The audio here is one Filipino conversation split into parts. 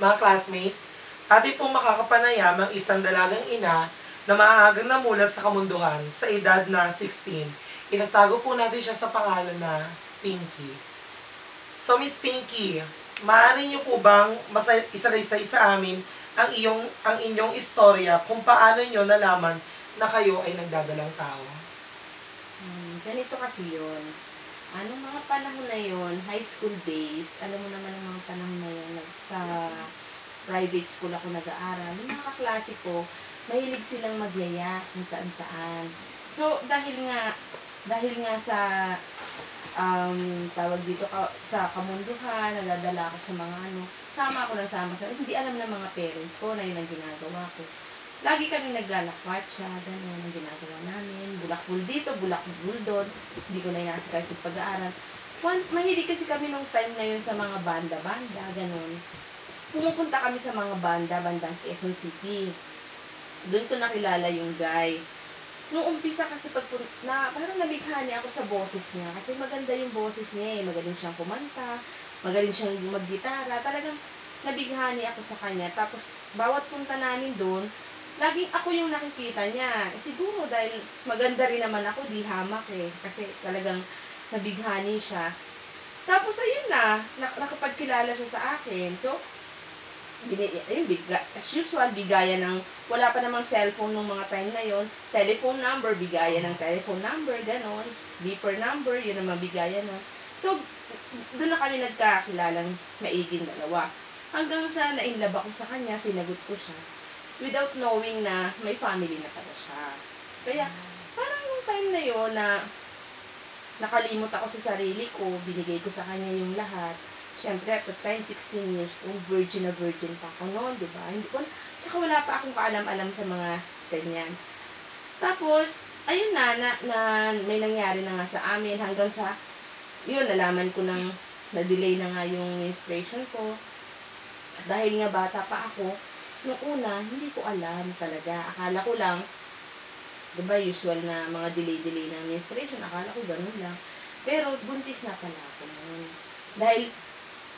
Mga classmates, atin pong makakapanayam ang isang dalagang ina na maagang namulat sa kamunduhan sa edad na 16. Inagtago po natin siya sa pangalan na Pinky. So, Miss Pinky, maaari niyo po bang isalaysay sa amin ang inyong istorya kung paano niyo nalaman na kayo ay nagdadalang tao? Ganito kasi yun. Anong mga panahon na yun, high school days, alam mo naman ang mga panahon na yun, sa private school ako nag-aaral, yung mga kaklase ko, mahilig silang magyaya kung saan-saan. So, dahil nga sa tawag dito sa kamunduhan, nadadala ako sa mga sama ako ng sama. Hindi alam ng mga parents ko na yun ang ginagawa ko. Lagi kami naglalakwatsa, gano'n ang ginagawa namin. Bulakbul dito, bulakbul doon. Hindi ko na inasakay sa pag-aaral. Mahilig kasi kami nung time na yun sa mga banda-banda, gano'n. Pumupunta kami sa mga bandang Quezon City. Doon ko nakilala yung guy. Nung umpisa kasi parang nabighani ako sa boses niya. Kasi maganda yung boses niya eh. Magaling siyang kumanta, magaling siyang maggitara. Talagang nabighani ako sa kanya. Tapos, bawat punta namin doon, laging ako yung nakikita niya. Siguro dahil maganda rin naman ako, di hamak eh. Kasi talagang nabighani siya. Tapos ayun nakapagkilala siya sa akin. So, as usual, bigayan ng, wala pa namang cellphone nung mga time na yon, telephone number, bigayan ng telephone number, ganon, beeper number, yun ang mabigayan nun. So, doon na kami nagkakilalang maiging dalawa. Hanggang sa nainlove ako sa kanya, sinagot ko siya without knowing na may family na pala siya. Kaya, parang yung time na yun na nakalimot ako sa sarili ko, binigay ko sa kanya yung lahat. Siyempre, at the time, 16 years old, virgin na virgin pa ako noon, di ba? Tsaka wala pa akong kaalam-alam sa mga ganyan. Tapos, ayun na may nangyari na nga sa amin hanggang sa, yun, nalaman ko nang na-delay na nga yung menstruation ko. At dahil nga bata pa ako, nung una, hindi ko alam talaga. Akala ko lang, diba usual na mga delay na menstruation, akala ko ganun lang. Pero buntis na pala ako nun. Dahil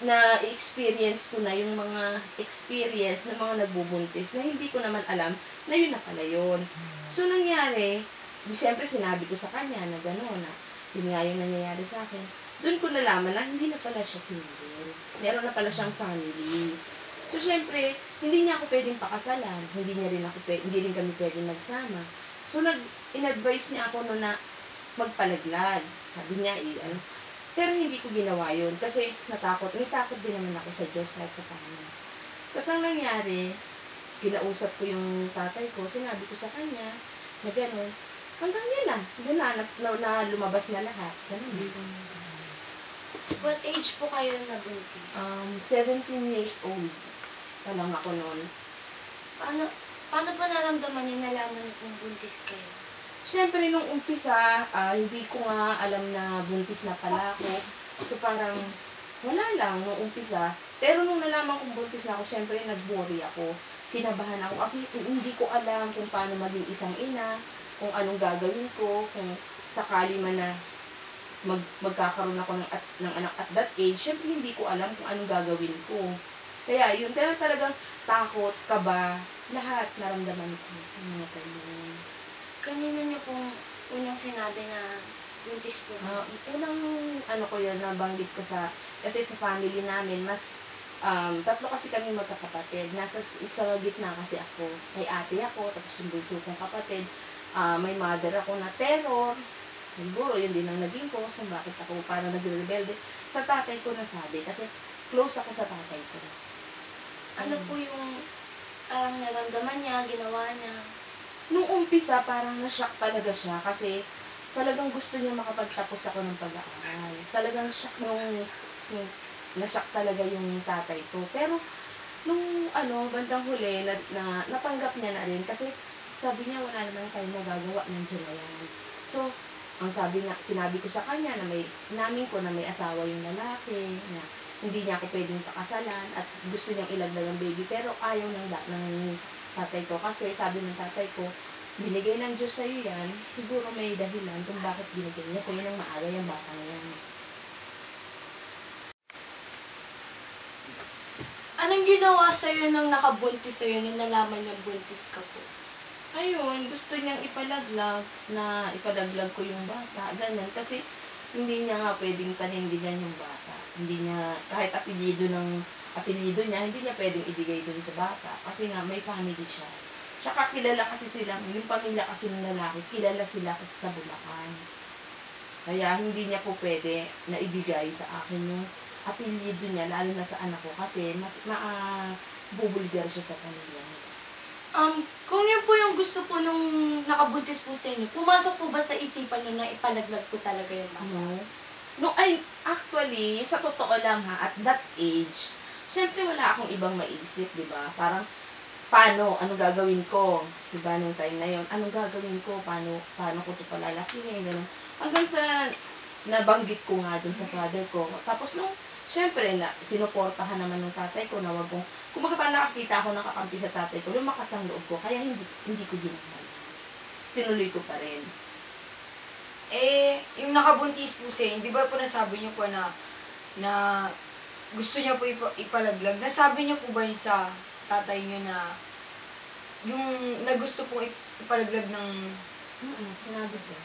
na-experience ko na yung mga experience ng mga nagbubuntis na hindi ko naman alam na yun na pala yun. So, nangyari, siyempre sinabi ko sa kanya na gano'n, na yun nga yung nangyayari sa akin. Doon ko nalaman na hindi na pala siya single. Meron na pala siyang family. So, syempre, hindi niya ako pwedeng pakasalan. Hindi rin kami pwedeng magsama. So, in-advise niya ako noon na magpalaglag. Sabi niya, pero hindi ko ginawa yun. Kasi may takot din naman ako sa Diyos kahit paano. Tapos ang nangyari, kinausap ko yung tatay ko, sinabi ko sa kanya, na gano'n, hanggang yan na lumabas na lahat. Gano'n. What age po kayo nabuntis? 17 years old. Lang ako noon. Paano po naramdaman niyo nalaman kung buntis kayo? Siyempre, nung umpisa, hindi ko nga alam na buntis na pala ako. So, parang, wala lang nung umpisa. Pero nung nalaman kong buntis na ako, siyempre, nag-worry ako. Kinabahan ako. Kasi hindi ko alam kung paano maging isang ina, kung anong gagawin ko, kung sakali man na magkakaroon ako ng anak at that age, siyempre, hindi ko alam kung anong gagawin ko. Kaya yun, pero talagang takot, kaba, lahat naramdaman ko. Mga tayo. Kanina niyo pong unang sinabi na buntis po? Unang ko yun, nabanggit ko kasi sa family namin, mas, tatlo kasi kami magkakapatid. Nasa isa gitna kasi ako. May ate ako, tapos yung bunso kong kapatid. May mother ako na terror. Siguro, yun din ang naging cause kung bakit ako parang nagre-rebelde. Sa tatay ko nasabi, kasi close ako sa tatay ko. Ano po yung naramdaman niya, ginawa niya? Nung umpisa, parang na-shock talaga siya kasi talagang gusto niya makapagtapos ako ng pag-aaral. Talagang shock na-shock talaga yung tatay ko. Pero, nung bandang huli, natanggap niya na rin kasi sabi niya wala naman tayo magagawa, nandiyan na yan. So, ang sinabi ko sa kanya na namin ko na may asawa yung lalaki, na hindi niya ako pwedeng pakasalan at gusto niyang ilagdag ang baby, pero ayaw ng tatay ko kasi sabi ng tatay ko, binigay ng Diyos sa'yo yan, siguro may dahilan kung bakit binigay niya sa'yo ng maaga yung bata na yan. Anong ginawa sa'yo nung nakabuntis sa'yo nung nalaman niyang buntis ka po? Ayun, gusto niyang ipalaglag ko yung bata, ganun. Kasi hindi niya nga pwedeng panindigan yung bata. Hindi niya, kahit apelyido niya, hindi niya pwedeng ibigay dun sa bata. Kasi nga, may family siya. Tsaka kilala kasi sila, yung pamilya kasi ng lalaki, kilala sila kasi sa Bulacan. Kaya hindi niya po pwede na ibigay sa akin yung apelyido niya, lalo na sa anak ko, kasi bubulgar siya sa pamilya niya. Kung yun po yung gusto po nung nakabuntis po sa inyo, pumasok po ba sa isipan nyo na ipalaglag po talaga yung bata? No, actually, sa totoo lang ha, at that age, syempre wala akong ibang maisip, di ba? Parang, anong gagawin ko? Diba, nung time na yun, anong gagawin ko? Paano ko ito palalakihin? Ganun. Hanggang sa, nabanggit ko nga dun sa father ko. Tapos syempre, sinuportahan naman ng tatay ko na wag kong, kumbaga pa nakakita ako nakakampi sa tatay ko, lumakas ang loob ko, kaya hindi ko ginawa. Tinuloy ko pa rin. Yung nakabuntis po siya, di ba po nasabi niyo po na gusto niya po ipalaglag? Nasabi niyo po ba yun sa tatay niyo na yung na gusto pong ipalaglag ng... Sinabi ko.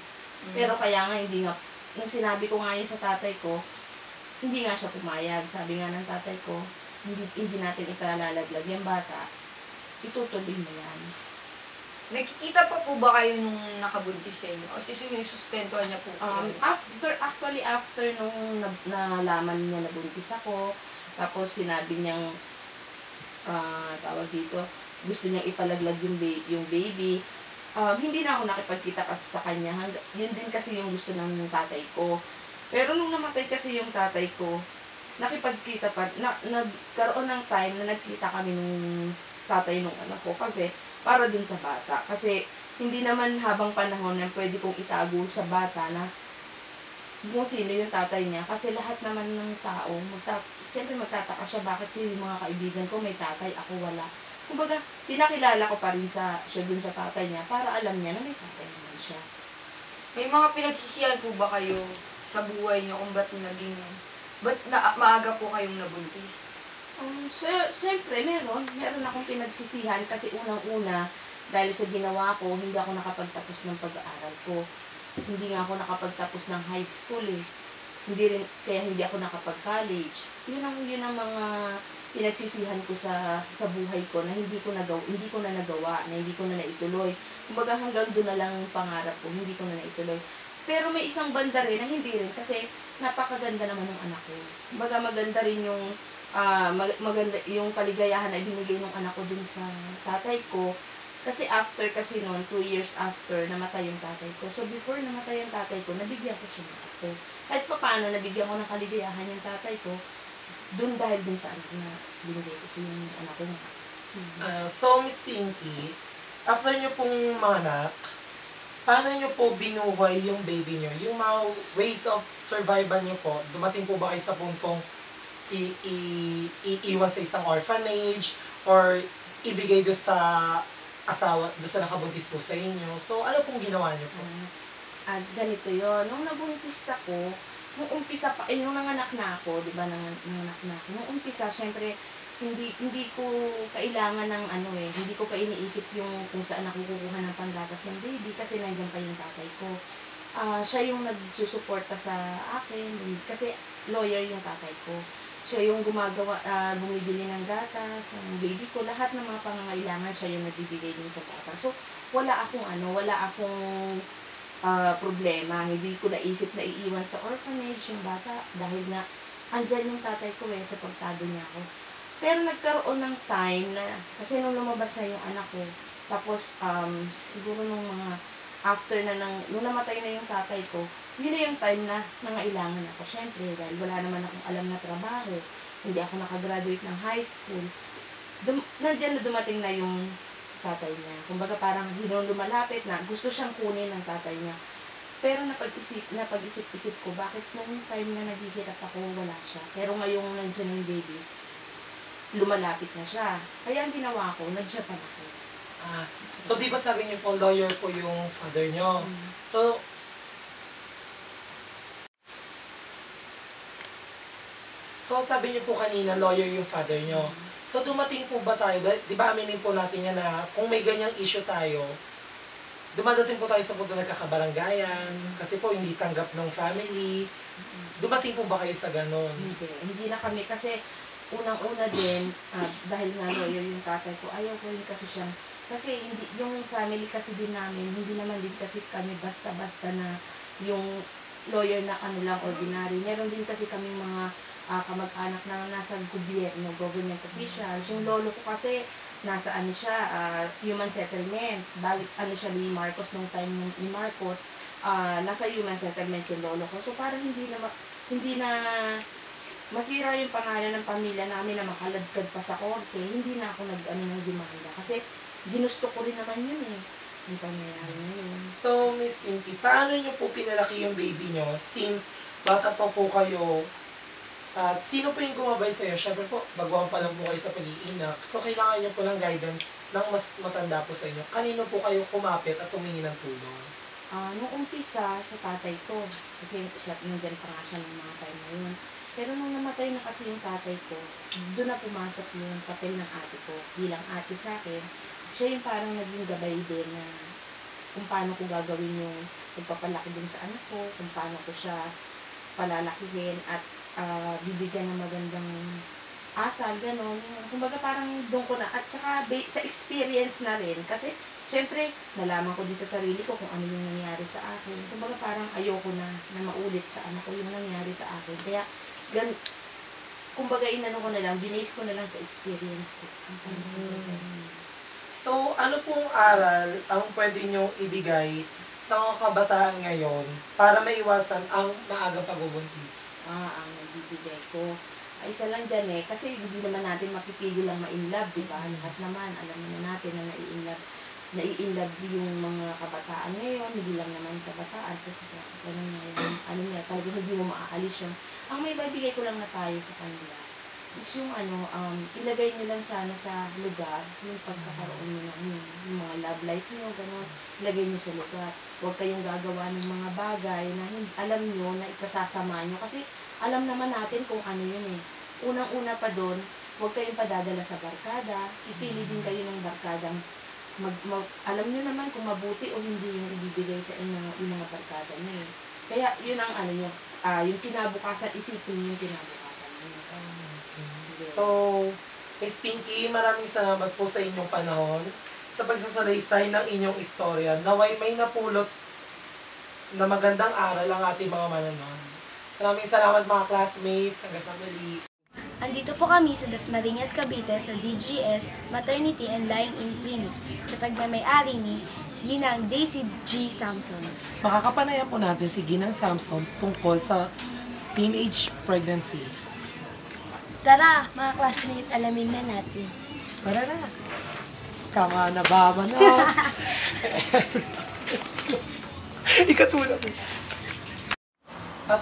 Pero kaya nga hindi nga, nung sinabi ko nga yun sa tatay ko, hindi nga siya pumayag. Sabi nga ng tatay ko, hindi natin ipalalaglag yung bata, itutuloy mo yan. Nakikita pa po ba kayo nung nakabuntis sa inyo? O sinusustentuhan niya po kayo? After nung nalaman niya na buntis ako, tapos sinabi niyang, tawag dito, gusto niyang ipalaglag yung baby, hindi na ako nakipagkita kasi sa kanya. Yun din kasi yung gusto ng tatay ko. Pero nung namatay kasi yung tatay ko, nakipagkita pa, nagkaroon ng time na nagkita kami nung tatay nung anak ko kasi para din sa bata. Kasi hindi naman habang panahon na pwede kong itago sa bata na kung sino yung tatay niya. Kasi lahat naman ng tao, siyempre magtataka siya bakit si mga kaibigan ko may tatay, ako wala. Kumbaga, pinakilala ko pa rin siya dun sa tatay niya para alam niya na may tatay naman siya. May mga pinagsisihan po ba kayo sa buhay niyo kung ba't maaga po kayong nabuntis? Siyempre, meron akong pinagsisihan kasi unang-una, dahil sa ginawa ko, hindi ako nakapagtapos ng pag-aaral ko. Hindi nga ako nakapagtapos ng high school eh. Kaya hindi ako nakapag-college. Yun ang mga pinagsisihan ko sa buhay ko na hindi ko na nagawa, na hindi ko na naituloy. Kumbaga hanggang doon na lang ang pangarap ko, hindi ko na naituloy. Pero may isang banda rin na hindi rin kasi napakaganda naman ng anak ko. Kumbaga maganda rin maganda yung kaligayahan na binigay ng anak ko dun sa tatay ko. Kasi kasi noon, 2 years after, namatay yung tatay ko. So before namatay yung tatay ko, nabigyan ko siya ng ako. Kahit pa paano, nabigyan ko ng kaligayahan yung tatay ko, dahil dun sa anak na binigay ko sa yung anak ko na. So, Miss Pinky, after nyo pong manganak, paano nyo po binuhay yung baby nyo? Yung mga ways of survival nyo po, dumating po ba kayo sa puntong iiwan sa isang orphanage or ibigay doon sa asawa, doon sa nakabuntis po sa inyo? So, ano pong ginawa nyo po? Ganito yun. Nung nabuntis ako, nung umpisa pa, nung nanganak na ako, di ba, nanganak na ako, nung umpisa, syempre, hindi ko kailangan ng hindi ko pa iniisip yung kung saan ako kukuha ng panggatas ng baby kasi nandiyan pa yung tatay ko. Siya yung nagsusuporta sa akin kasi lawyer yung tatay ko. Siya yung bumibili ng gatas, ng baby ko, lahat ng mga pangangailangan siya yung nagbibigay din sa bata. So, wala akong problema. Hindi ko naisip na iiwan sa orphanage yung bata dahil na andyan yung tatay ko suportado niya ako. Pero nagkaroon ng time na, kasi nung lumabas na yung anak ko, tapos siguro nung after nung namatay na yung tatay ko, yun na yung time na nangailangan ako. Siyempre, dahil wala naman akong alam na trabaho, hindi ako nakagraduate ng high school, nandiyan na dumating na yung tatay niya. Kumbaga parang lumalapit na gusto siyang kunin ng tatay niya. Pero napag-isip ko, bakit nung time na naghihirap ako, wala siya. Pero ngayong nandiyan yung baby, lumalapit na siya. Kaya ang ginawa ko, nag-Japan ako. So, di ba sabi niyo po, lawyer po yung father niyo? So, sabi niyo po kanina, lawyer yung father niyo. So, dumating po ba tayo, di ba aminin po natin yan na kung may ganyang issue tayo, dumadating po tayo sa punto na nagkakabaranggayan, kasi po hindi tanggap ng family. Dumating po ba kayo sa ganon? Hindi na kami kasi unang-una din, dahil nga lawyer yung tatay ko, ayaw ko rin kasi siyang, kasi hindi, yung family kasi din namin, hindi naman din kasi kami basta-basta na yung lawyer na ano lang, ordinary. Meron din kasi kaming mga kamag-anak na nasa gobyerno, government officials. Yung lolo ko kasi, nasa ano siya, human settlement. Balik, ano siya ni Marcos, nung time ni Marcos, nasa human settlement yung lolo ko. So, parang hindi na masira yung pangalan ng pamilya namin na makaladkad pa sa korte, hindi na ako ng demanda. Kasi, ginusto ko rin naman yun eh. Yung pangyayari na yun. So, Miss Pinky, paano nyo po pinalaki yung baby nyo? Since bata pa po kayo, sino po yung gumabay sa'yo? Siyempre po, baguhan pa lang po kayo sa pag-iinak. So, kailangan nyo po ng guidance ng mas matanda po sa inyo. Kanino po kayo kumapit at humingi ng tulong? Nung umpisa, sa tatay ko, kasi siya, nandyan pa nga siya ng mga time na yun. Pero nung namatay na kasi yung tatay ko, doon na pumasok yung papel ng ate ko. Bilang ate sa akin, siya yung parang naging gabay din na kung paano ko gagawin yung pagpapalaki din sa anak ko, kung paano ko siya palalakihin at bibigyan ng magandang asal, gano'n. Kumbaga parang doon ko na, at saka sa experience na rin, kasi syempre, nalaman ko din sa sarili ko kung ano yung nangyari sa akin. Kumbaga parang ayoko na maulit sa anak ko yung nangyari sa akin. Kaya, kumbaga inano ko na lang, binase ko na lang sa experience ko. So, ano pong aral ang pwede nyo ibigay sa mga kabataan ngayon para maiwasan ang maagang pagbubuntis? Ang nagbibigay ko. Ay, isa lang dyan eh. Kasi hindi naman natin mapipigil lang ma-inlove, di ba? Lahat naman, alam naman natin na nai-inlove yung mga kabataan ngayon. Hindi lang naman kabataan. Kasi ganun nga yung, ano niya, talagang hindi mo maaalis yung, ang may babigay ko lang na tayo sa kanila is yung ilagay nyo lang sana sa lugar, yung pagkakaroon nyo ng yung mga love life nyo, gano'n, ilagay nyo sa lugar. Huwag kayong gagawa ng mga bagay na alam nyo na ikasasama nyo. Kasi alam naman natin kung ano yun eh. Unang-una pa doon, huwag kayong padadala sa barkada, ipili din kayo ng barkadang alam nyo naman kung mabuti o hindi yung ibibigay sa inyo yung mga barkada nyo eh. Kaya yun ang ano nyo, yung kinabukasan, isipin nyo yung kinabukasan nyo. So, Miss Pinky, maraming salamat po sa inyong panahon sa pagsasalaysay ng inyong istorya. Naway may napulot na magandang aral ang ating mga manonood. Maraming salamat mga classmates. Hanggang sa muli. Andito po kami sa Dasmariñas, Cavite sa DGS Maternity and Lying-in Clinic sa pagmamay-ari ni Ginang Daisy G. Samson. Makakapanayan po natin si Ginang Samson tungkol sa teenage pregnancy. Tara, mga classmates, alamin na natin. Para na. Kama na ba na? Ikatulad.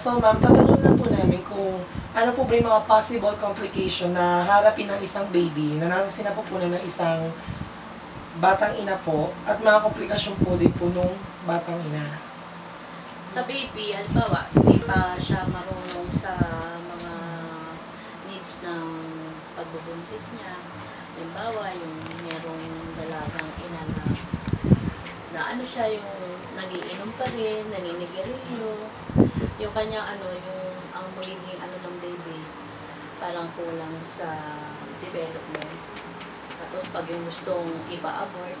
So, ma'am, tatanong lang po namin kung ano po ba yung mga possible complication na harapin ng isang baby na nasa sinapupunan ng isang batang ina po at mga komplikasyon po din po nung batang ina. Sa baby, halimbawa, hindi pa siya marunong sa mga needs ng pagbubuntis niya. Halimbawa, yung merong dalagang ina na ano siya, yung nagiinom pa rin, naninigarilyo, yung kanyang yung ang magiging ng baby, parang kulang sa development. Tapos pag yung gustong ipa-abort,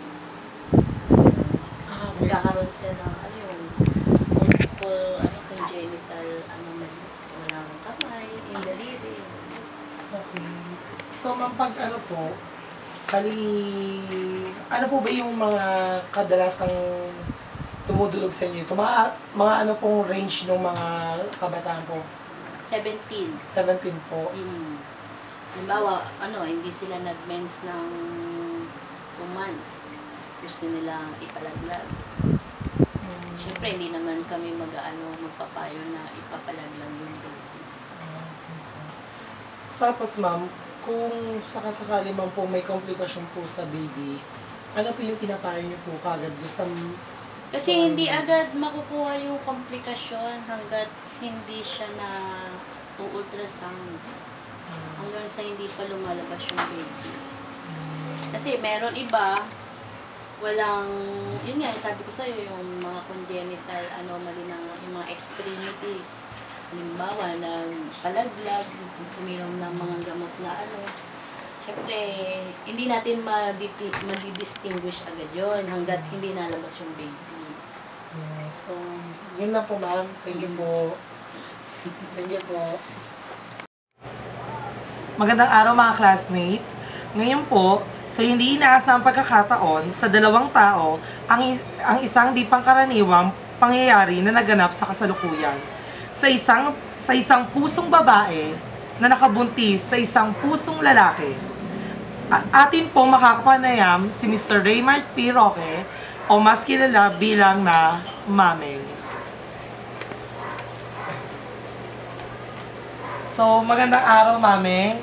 magkakaroon siya ng multiple congenital walang kamay, yung daliri. Okay. So, ma'am, pag po, ano po ba yung mga kadalasang tumudulog sa inyo? Mga ano pong range ng mga kabataan po? 17. 17 po. Halimbawa, hindi sila nag-mens ng 2 months. Gusto nilang ipalaglag. Siyempre, hindi naman kami magpapayo na ipapalaglag yung baby. Tapos, ma'am, kung sakasakali man po may komplikasyon po sa baby, ano po yung pinapayo niyo po kagad? Kasi hindi agad makukuha yung komplikasyon hanggat hindi siya na ultrasound. hanggang sa hindi pa lumalabas yung baby. Kasi meron iba, walang, yun nga, sabi ko sa'yo, yung mga congenital anomaly ng yung mga extremities. Halimbawa, nagtalaglag, uminom ng mga gamot na syempre, hindi natin madidistinguish agad yun hanggat hindi nalabas yung baby. So, yun lang po ma'am. Thank you po. Thank you po. Magandang araw mga classmates. Ngayon po, sa hindi inaasahang pagkakataon, sa dalawang tao, ang isang di pangkaraniwang pangyayari na naganap sa kasalukuyan. Sa isang pusong babae na nakabuntis sa isang pusong lalaki. Atin pong makakapanayam si Mr. Raymart P. Roque o mas kilala bilang na Mameng. So, magandang araw, Mameng.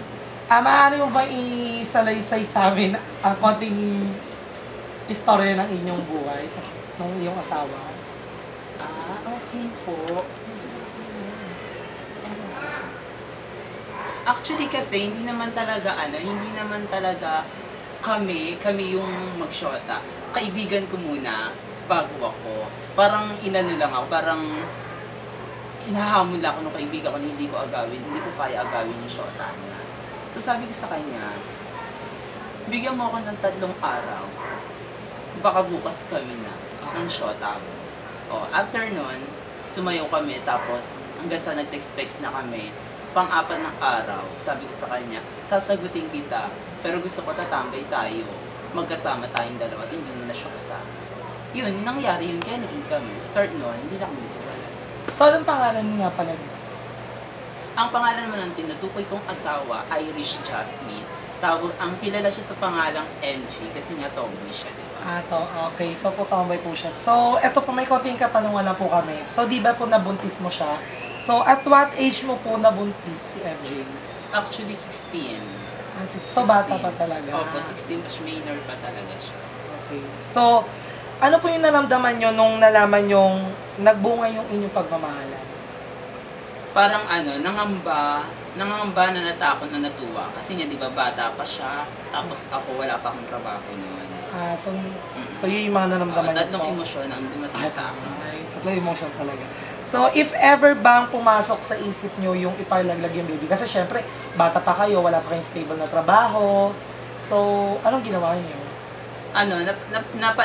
Maaari mo ba isalaysay sa amin ang konting istorya ng inyong buhay, ng iyong asawa? Okay po. Actually kasi, hindi naman talaga kami yung magsyota. Kaibigan ko muna bago ako. Parang inano lang ako, parang hinahamon lang ako ng kaibigan ko na hindi ko kaya agawin yung syota niya. So sabi ko sa kanya, bigyan mo ako ng 3 araw. Baka bukas kami na ng syota ko. After nun, sumayaw kami, tapos hanggang sa nag-text na kami, pang-4 ng araw, sabi ko sa kanya, sasagutin kita, pero gusto ko tatambay tayo. Magkasama tayong dalawa at hindi mo na siya kasama. Yun, yung nangyari yun, kaya naging kami. Start nun, hindi na kami nagkawala. So, anong pangalan nga pala niya? Ang pangalan naman ng tinutukoy kong asawa, Irish Jasmine. Ang kilala siya sa pangalang MG, kasi nga tomboy siya, di ba? Okay. So, po tomboy po siya. So, eto po, may konting katanungan na po kami. So, di ba po nabuntis mo siya? So, at what age mo po nabuntis si MJ? Actually, 16. So, bata pa talaga? Opo, 16 pa siya, minor pa talaga siya. Okay. So, ano po yung naramdaman nyo nung nalaman yung nagbunga yung inyong pagmamahalan? Parang nangangamba na natakot na natuwa. Kasi nga, di ba, bata pa siya, tapos ako, wala pa akong trabaho noon. So yun yung mga naramdaman nyo? Tatlong emosyon ang dumating sa akin. Tatlong emosyon talaga. So, if ever bang pumasok sa isip nyo yung iparlaglag yung baby? Kasi syempre, bata pa kayo, wala pa kayong stable na trabaho. So, anong ginawa nyo?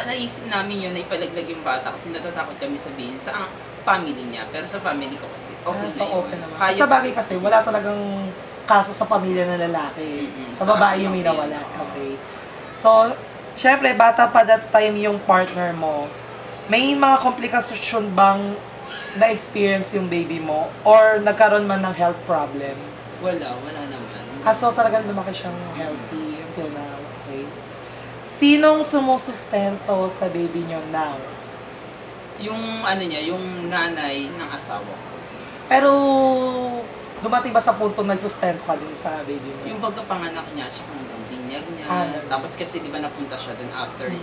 Naisip namin yun na ipalaglag yung bata kasi natatakot kami sabihin sa family niya. Pero sa family ko kasi, okay na yun. Okay naman. Sa bagay kasi, wala talagang kaso sa pamilya ng lalaki. Sa babae yung may nawala. Okay. So, syempre, bata pa that time yung partner mo. May mga komplikasyon bang na-experience yung baby mo? Or nagkaroon man ng health problem? Wala naman. So talagang lumaki siyang healthy until now. Okay. Sinong sumusustento sa baby niyo now? Yung yung nanay ng asawa ko. Pero dumating ba sa punto nagsustento ka din sa baby mo? Yung pagkapanganak niya, siya hanggang binyag niya. Tapos kasi di ba napunta siya dun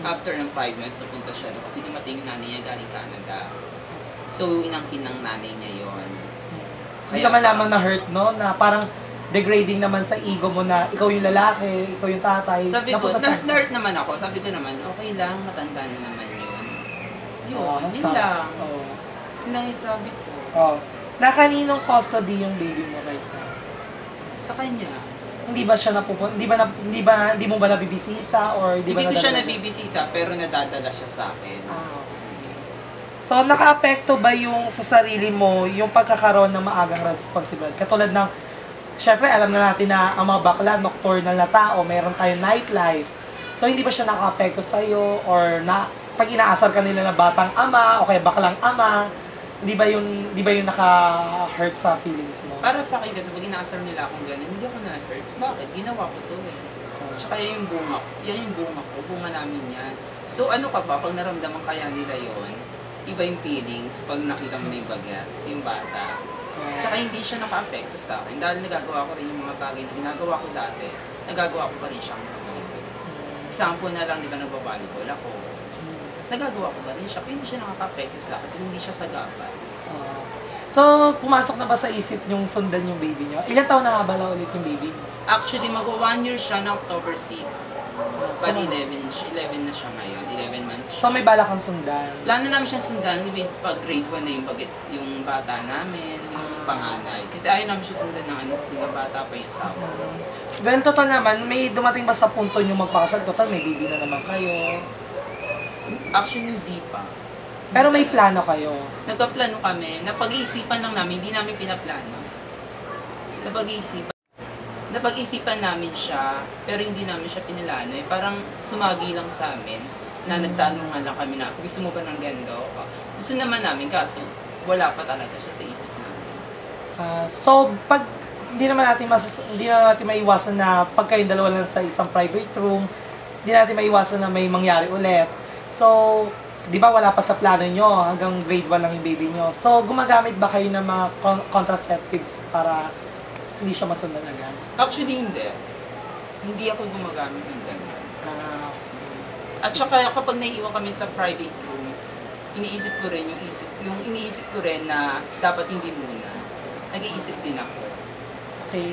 after ng 5 months, napunta siya dun kasi dumating yung nanay niya galing Canada. So, inangkin ng nanay niya yon. Hindi ka man lamang na-hurt, no? Na parang degrading naman sa ego mo na ikaw yung lalaki, ikaw yung tatay. Sabi ko, na-hurt naman ako. Sabi ko naman, okay lang, matanda na naman yun. Yun lang. Yun lang yung sabi ko. Na kaninong custody yung baby mo right now? Sa kanya. Hindi ba siya hindi mo ba nabibisita or Hindi ko siya nabibisita, pero nadadala siya sa akin. So, naka-apekto ba yung sa sarili mo, yung pagkakaroon ng maagang responsibilidad? Katulad ng, syempre, alam na natin na ang mga bakla, nocturnal na tao, meron tayong nightlife. So, hindi ba siya naka-apekto sa'yo? Or pag inaasar ka nila na batang ama, o kaya baklang ama, di ba yung naka-hurt sa feelings mo? Para sa akin, kasi pag inaasar nila akong ganun, hindi ako na-hurt. Bakit? Ginawa ko to eh. Tsaka yan yung bunga ko. Bunga namin yan. So, ano ka ba, pag naramdaman kaya nila yon, iba yung feelings pag nakita mo na yung bagat, yung bata. Tsaka hindi siya naka-apekto sa akin. Dahil nagagawa ko rin yung mga bagay na ginagawa ko dati, nagagawa ko pa rin siyang example na lang, di ba, nagbabalibol ako. Nagagawa ko pa rin siya, kaya hindi siya nakaka-apekto sa akin, hindi siya sagabal. So, pumasok na ba sa isip yung sundan yung baby nyo? Ilan taon na nga ba ulit yung baby nyo? Actually, mag-1 year siya ng October 6. Bali, 11 na siya ngayon. 11 months siya. So, may balak kang sundan. Plano namin siya sundan with pag grade 1 na yung bata namin, yung panganay. Kasi ayaw namin siya sundan ng ano, kasi nga bata pa yung asawa. Well, total naman, may dumating ba sa punto nyo magpakasal? Total, may baby na naman kayo. Actually, hindi pa. Pero may plano kayo. Nagpaplano kami, napag-iisipan lang namin, hindi namin pinaplano. Napag-isipan namin siya, pero hindi namin siya pinilano. Eh, parang sumagi lang sa amin, na nagtanungan lang kami na, gusto mo ba ng gando? Gusto naman namin, kaso wala pa talaga siya sa isip namin. So, pag hindi naman natin maiwasan na pag kayong dalawa lang sa isang private room, hindi natin maiwasan na may mangyari ulit. So, di ba wala pa sa plano nyo, hanggang grade 1 lang yung baby nyo. So, gumagamit ba kayo ng mga contraceptives para hindi siya masundan agad? Actually, hindi. Hindi ako gumagamit ng gando. Ah, At saka kapag naiiwan kami sa private room, iniisip ko rin na dapat hindi muna. Nag-iisip din ako. okay.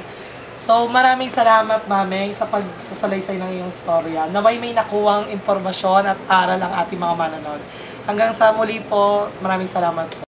So, maraming salamat, Mame, sa pagsasalaysay ng iyong storya. Naway may nakuwang impormasyon at aral ang ating mga manonood. Hanggang sa muli po, maraming salamat po.